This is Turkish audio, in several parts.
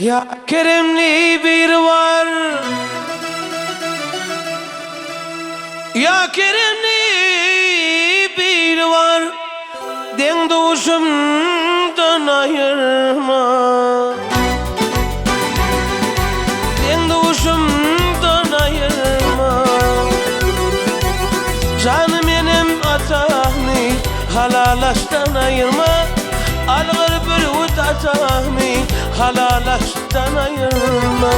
Ya keremli bir var, ya keremli bir var, den doğuşumdan ayırma, den doğuşumdan ayırma. Canım benim atahmi, halalaştan ayırma. Algır bir utatahmi, halalaştan ayırma.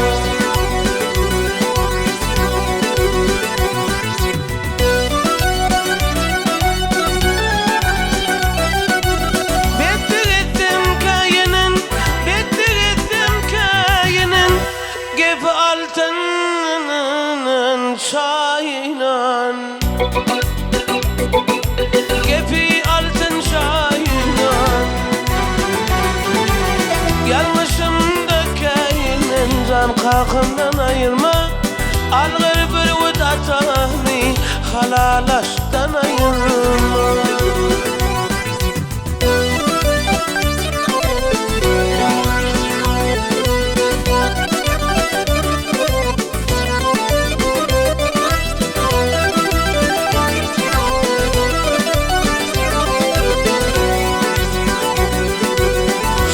Bettir ettim kayının, bettir ettim kayının, gep altının şahinan, gepi altın şahinan. Yanlışımda kayının, can kalkımdan ayırma. Algır bir utatahmi, halalaştan ayırma.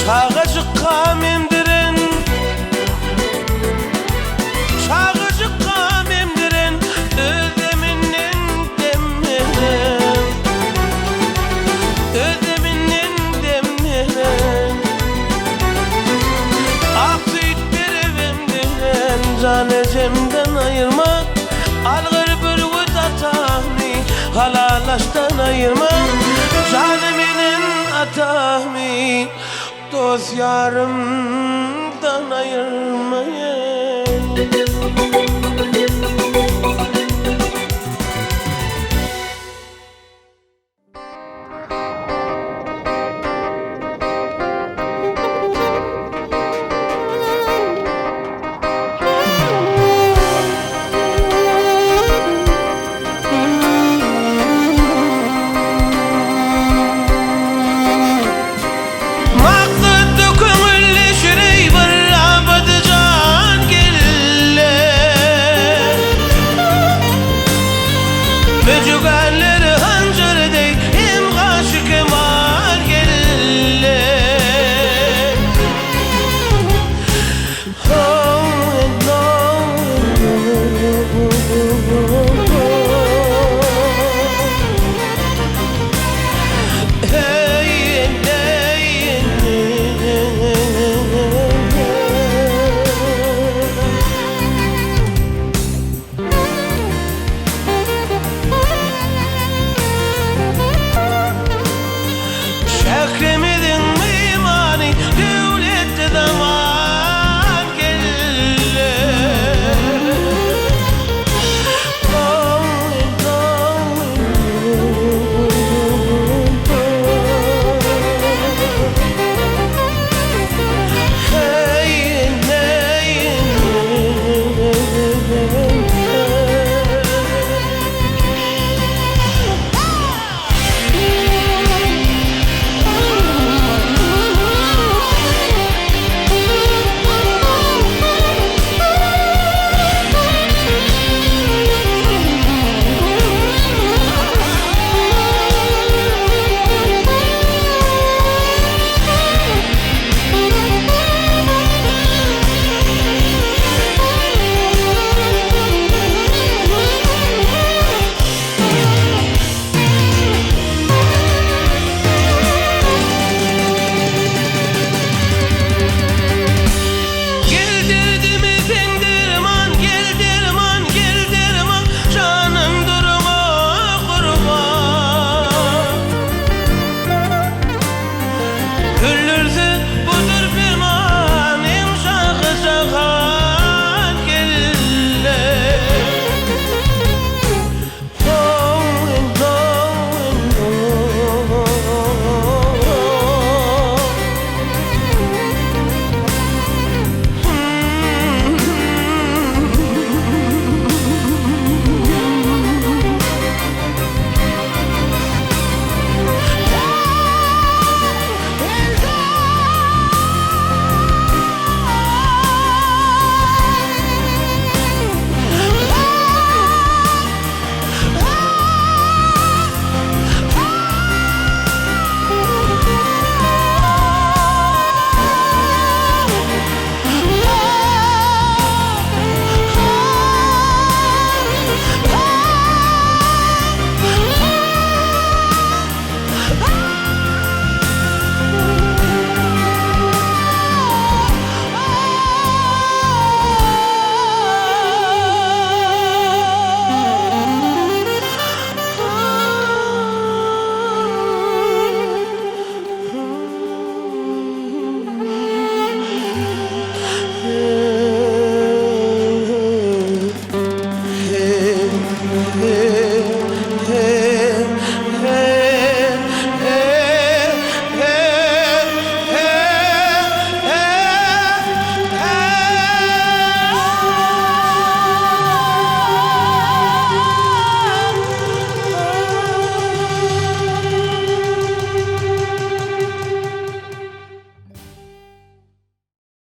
Şağıcık kamemdirin, şağıcık kamemdirin, özleminin demlerin, özleminin demlerin. Aksiyetler evimdirin, can ecemden ayırma. Algır bir utatahmi, halalaştan ayırma. Canımının atahmi, dost yarımdan ayırmayın.